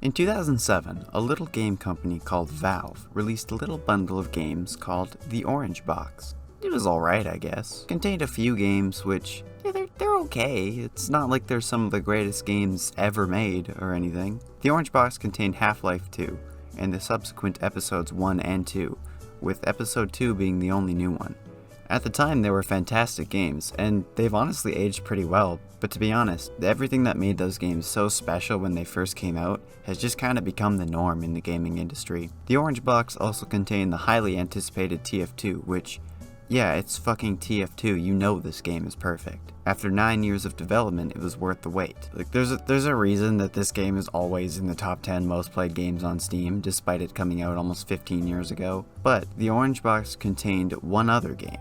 In 2007, a little game company called Valve released a little bundle of games called the Orange Box. It was alright, I guess. Contained a few games which, they're okay. It's not like they're some of the greatest games ever made or anything. The Orange Box contained Half-Life 2 and the subsequent episodes 1 and 2, with episode 2 being the only new one. At the time, they were fantastic games, and they've honestly aged pretty well, but to be honest, everything that made those games so special when they first came out has just kind of become the norm in the gaming industry. The Orange Box also contained the highly anticipated TF2, which, yeah, it's fucking TF2, you know this game is perfect. After 9 years of development, it was worth the wait. Like, there's a reason that this game is always in the top 10 most played games on Steam, despite it coming out almost 15 years ago. But the Orange Box contained one other game.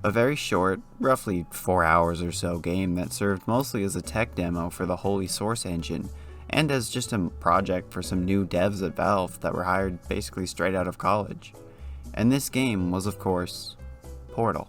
A very short, roughly 4 hours or so game that served mostly as a tech demo for the Holy Source engine, and as just a project for some new devs at Valve that were hired basically straight out of college. And this game was, of course, Portal.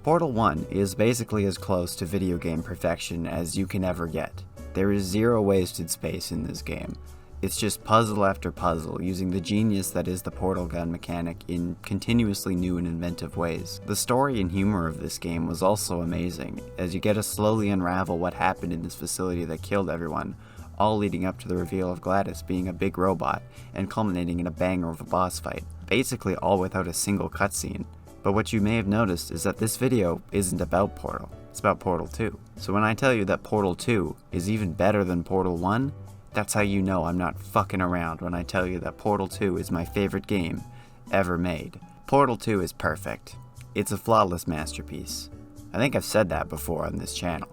Portal 1 is basically as close to video game perfection as you can ever get. There is zero wasted space in this game. It's just puzzle after puzzle, using the genius that is the portal gun mechanic in continuously new and inventive ways. The story and humor of this game was also amazing, as you get to slowly unravel what happened in this facility that killed everyone, all leading up to the reveal of Gladys being a big robot, and culminating in a banger of a boss fight, basically all without a single cutscene. But what you may have noticed is that this video isn't about Portal, it's about Portal 2. So when I tell you that Portal 2 is even better than Portal 1, that's how you know I'm not fucking around when I tell you that Portal 2 is my favorite game ever made. Portal 2 is perfect. It's a flawless masterpiece. I think I've said that before on this channel.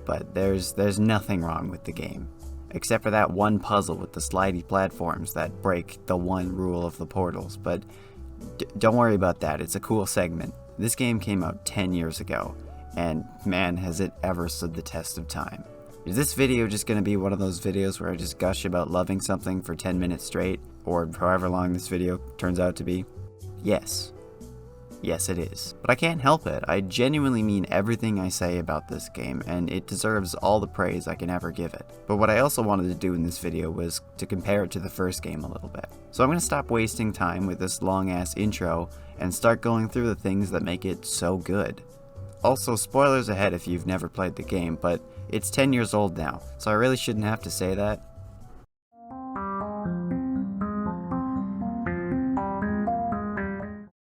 But there's nothing wrong with the game. Except for that one puzzle with the slidey platforms that break the one rule of the portals. But don't worry about that, it's a cool segment. This game came out 10 years ago, and man has it ever stood the test of time. Is this video just going to be one of those videos where I just gush about loving something for 10 minutes straight, or however long this video turns out to be? Yes. Yes, it is. But I can't help it. I genuinely mean everything I say about this game, and it deserves all the praise I can ever give it. But what I also wanted to do in this video was to compare it to the first game a little bit. So I'm going to stop wasting time with this long-ass intro and start going through the things that make it so good. Also, spoilers ahead if you've never played the game, but it's 10 years old now, so I really shouldn't have to say that.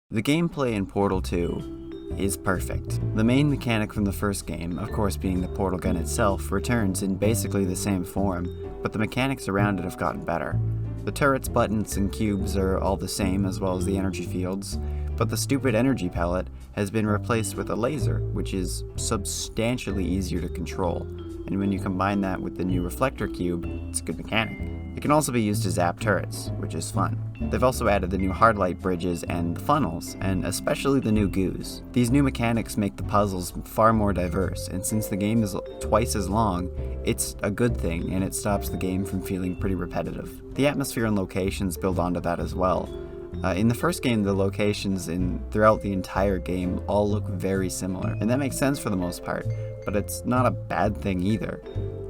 The gameplay in Portal 2 is perfect. The main mechanic from the first game, of course being the portal gun itself, returns in basically the same form, but the mechanics around it have gotten better. The turrets, buttons, and cubes are all the same, as well as the energy fields, but the stupid energy pellet has been replaced with a laser, which is substantially easier to control, and when you combine that with the new reflector cube, it's a good mechanic. It can also be used to zap turrets, which is fun. They've also added the new hardlight bridges and funnels, and especially the new goos. These new mechanics make the puzzles far more diverse, and since the game is twice as long, it's a good thing, and it stops the game from feeling pretty repetitive. The atmosphere and locations build onto that as well. In the first game, the locations throughout the entire game all look very similar, and that makes sense for the most part, but it's not a bad thing either.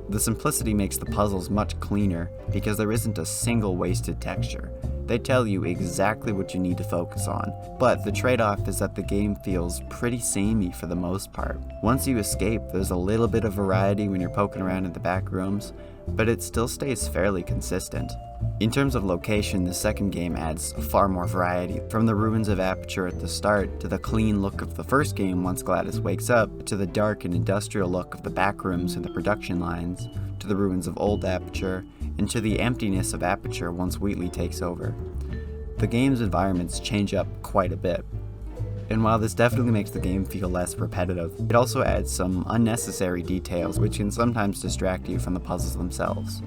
The simplicity makes the puzzles much cleaner because there isn't a single wasted texture. They tell you exactly what you need to focus on, but the trade-off is that the game feels pretty samey for the most part. Once you escape, there's a little bit of variety when you're poking around in the back rooms, but it still stays fairly consistent. In terms of location, the second game adds far more variety, from the ruins of Aperture at the start, to the clean look of the first game once Gladys wakes up, to the dark and industrial look of the back rooms and the production lines, to the ruins of old Aperture, and to the emptiness of Aperture once Wheatley takes over. The game's environments change up quite a bit, and while this definitely makes the game feel less repetitive, it also adds some unnecessary details which can sometimes distract you from the puzzles themselves.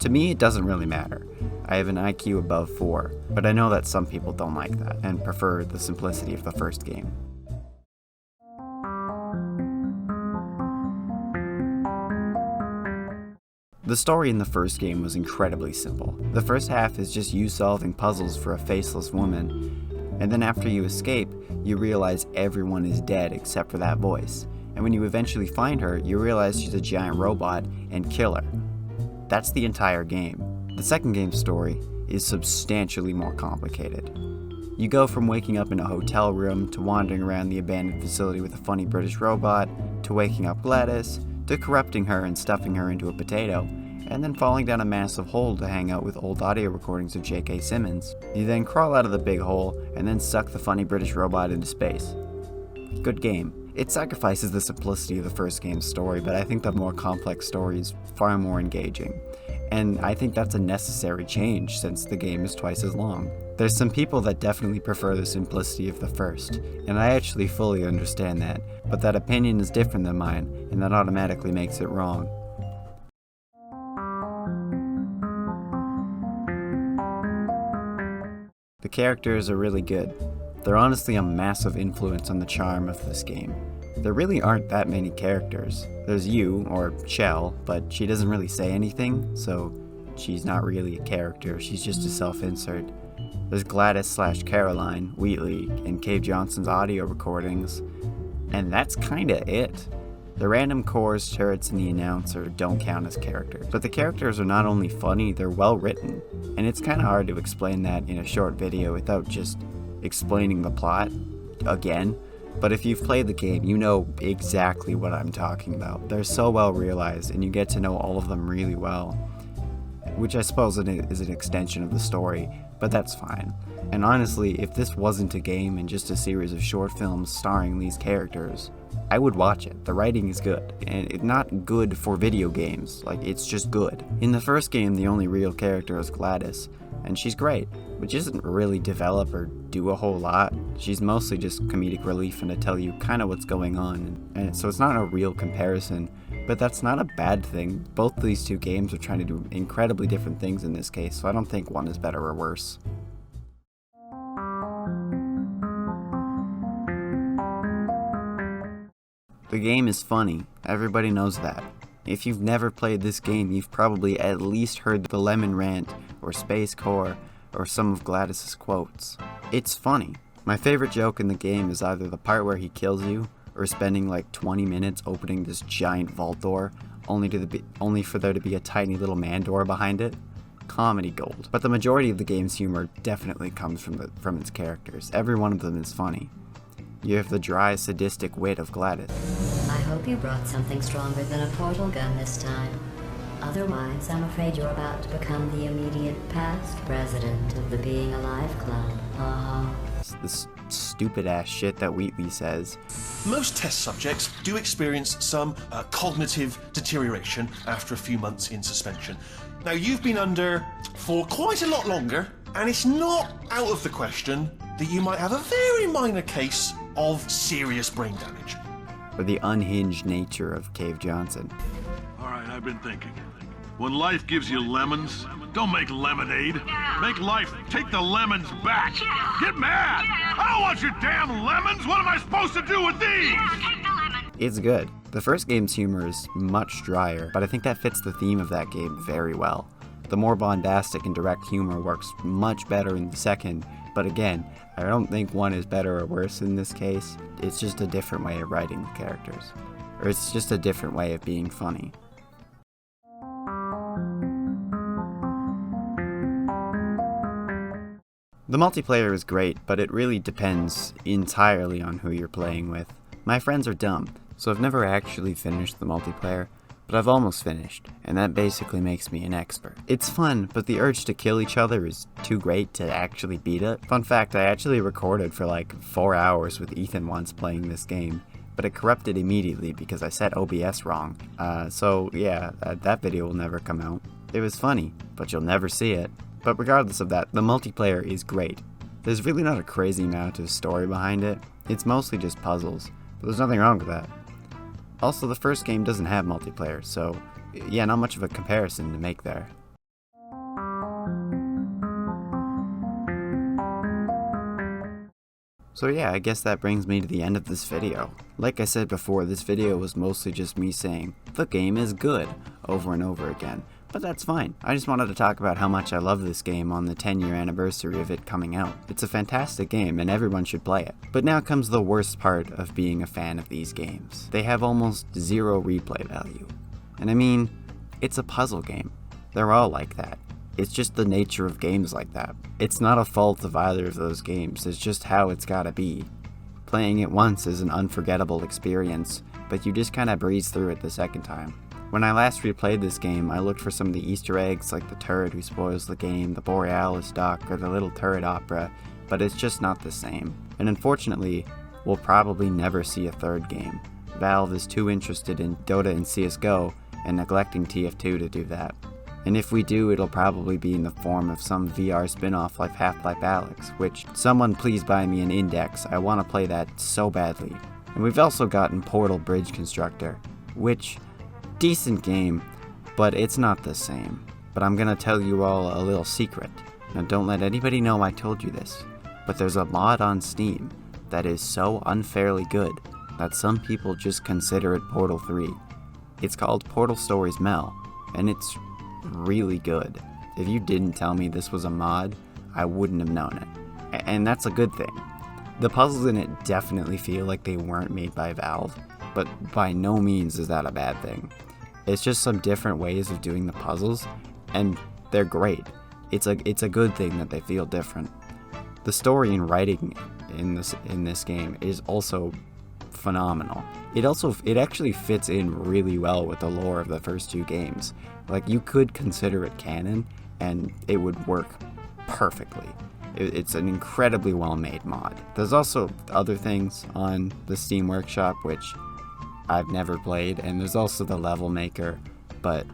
To me, it doesn't really matter. I have an IQ above 4, but I know that some people don't like that and prefer the simplicity of the first game. The story in the first game was incredibly simple. The first half is just you solving puzzles for a faceless woman, and then after you escape, you realize everyone is dead except for that voice, and when you eventually find her, you realize she's a giant robot and kill her. That's the entire game. The second game's story is substantially more complicated. You go from waking up in a hotel room, to wandering around the abandoned facility with a funny British robot, to waking up Gladys, to corrupting her and stuffing her into a potato, and then falling down a massive hole to hang out with old audio recordings of J.K. Simmons. You then crawl out of the big hole, and then suck the funny British robot into space. Good game. It sacrifices the simplicity of the first game's story, but I think the more complex story is far more engaging. And I think that's a necessary change since the game is twice as long. There's some people that definitely prefer the simplicity of the first, and I actually fully understand that, but that opinion is different than mine, and that automatically makes it wrong. The characters are really good. They're honestly a massive influence on the charm of this game. There really aren't that many characters. There's you, or Chell, but she doesn't really say anything, so she's not really a character, she's just a self-insert. There's Gladys/Caroline, Wheatley, and Cave Johnson's audio recordings, and that's kinda it. The random cores, turrets, and the announcer don't count as characters. But the characters are not only funny, they're well written, and it's kinda hard to explain that in a short video without just explaining the plot again. But if you've played the game, you know exactly what I'm talking about. They're so well realized, and you get to know all of them really well, which I suppose is an extension of the story, but that's fine. And honestly, if this wasn't a game and just a series of short films starring these characters, I would watch it. The writing is good, and it's not good for video games, like it's just good. In the first game, the only real character is Gladys, and she's great, but she doesn't really develop or do a whole lot. She's mostly just comedic relief and to tell you kind of what's going on, and so it's not a real comparison, but that's not a bad thing. Both these two games are trying to do incredibly different things in this case, so I don't think one is better or worse. The game is funny, everybody knows that. If you've never played this game, you've probably at least heard the Lemon Rant, or Space Core, or some of Gladys's quotes. It's funny. My favorite joke in the game is either the part where he kills you, or spending like 20 minutes opening this giant vault door, only for there to be a tiny little man door behind it. Comedy gold. But the majority of the game's humor definitely comes from its characters. Every one of them is funny. You have the dry, sadistic wit of Gladys. I hope you brought something stronger than a portal gun this time. Otherwise, I'm afraid you're about to become the immediate past president of the Being Alive Club. This stupid-ass shit that Wheatley says. Most test subjects do experience some cognitive deterioration after a few months in suspension. Now, you've been under for quite a lot longer, and it's not out of the question that you might have a very minor case of serious brain damage. Or the unhinged nature of Cave Johnson. All right, I've been thinking. When life gives you lemons, don't make lemonade. Make life take the lemons back. Get mad! I don't want your damn lemons! What am I supposed to do with these? It's good. The first game's humor is much drier, but I think that fits the theme of that game very well. The more bombastic and direct humor works much better in the second, but again, I don't think one is better or worse in this case. It's just a different way of writing the characters. Or it's just a different way of being funny. The multiplayer is great, but it really depends entirely on who you're playing with. My friends are dumb, so I've never actually finished the multiplayer, but I've almost finished, and that basically makes me an expert. It's fun, but the urge to kill each other is too great to actually beat it. Fun fact, I actually recorded for like 4 hours with Ethan once playing this game, but it corrupted immediately because I set OBS wrong. So yeah, that video will never come out. It was funny, but you'll never see it. But regardless of that, the multiplayer is great. There's really not a crazy amount of story behind it. It's mostly just puzzles, but there's nothing wrong with that. Also, the first game doesn't have multiplayer, so yeah, not much of a comparison to make there. So yeah, I guess that brings me to the end of this video. Like I said before, this video was mostly just me saying, the game is good, over and over again. But that's fine. I just wanted to talk about how much I love this game on the 10-year anniversary of it coming out. It's a fantastic game and everyone should play it. But now comes the worst part of being a fan of these games. They have almost zero replay value. And I mean, it's a puzzle game. They're all like that. It's just the nature of games like that. It's not a fault of either of those games, it's just how it's gotta be. Playing it once is an unforgettable experience, but you just kinda breeze through it the second time. When I last replayed this game, I looked for some of the Easter eggs like the turret who spoils the game, the Borealis duck, or the little turret opera, but it's just not the same. And unfortunately, we'll probably never see a third game. Valve is too interested in Dota and CSGO and neglecting TF2 to do that. And if we do, it'll probably be in the form of some VR spin-off like Half-Life Alyx, which someone please buy me an index, I want to play that so badly. And we've also gotten Portal Bridge Constructor, which, decent game, but it's not the same. But I'm gonna tell you all a little secret. Now don't let anybody know I told you this, but there's a mod on Steam that is so unfairly good that some people just consider it Portal 3. It's called Portal Stories Mel, and it's really good. If you didn't tell me this was a mod, I wouldn't have known it. And that's a good thing. The puzzles in it definitely feel like they weren't made by Valve, but by no means is that a bad thing. It's just some different ways of doing the puzzles, and they're great. It's a good thing that they feel different. The story and writing in this game is also phenomenal. It actually fits in really well with the lore of the first two games. Like, you could consider it canon, and it would work perfectly. It's an incredibly well-made mod. There's also other things on the Steam Workshop which I've never played, and there's also the level maker, but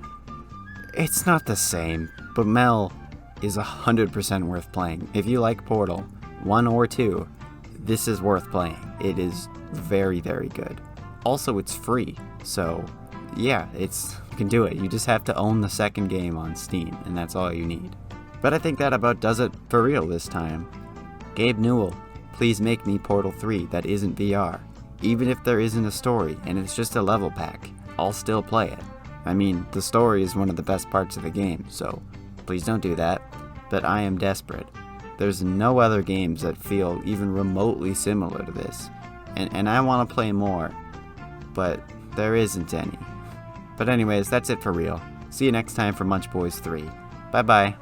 it's not the same. But Mel is 100% worth playing. If you like Portal 1 or 2, this is worth playing. It is very, very good. Also, it's free, so yeah, you can do it. You just have to own the second game on Steam, and that's all you need. But I think that about does it for real this time. Gabe Newell, please make me Portal 3 that isn't VR. Even if there isn't a story and it's just a level pack, I'll still play it. I mean, the story is one of the best parts of the game, so please don't do that. But I am desperate. There's no other games that feel even remotely similar to this. And I want to play more, but there isn't any. But anyways, that's it for real. See you next time for Munch Boys 3. Bye bye.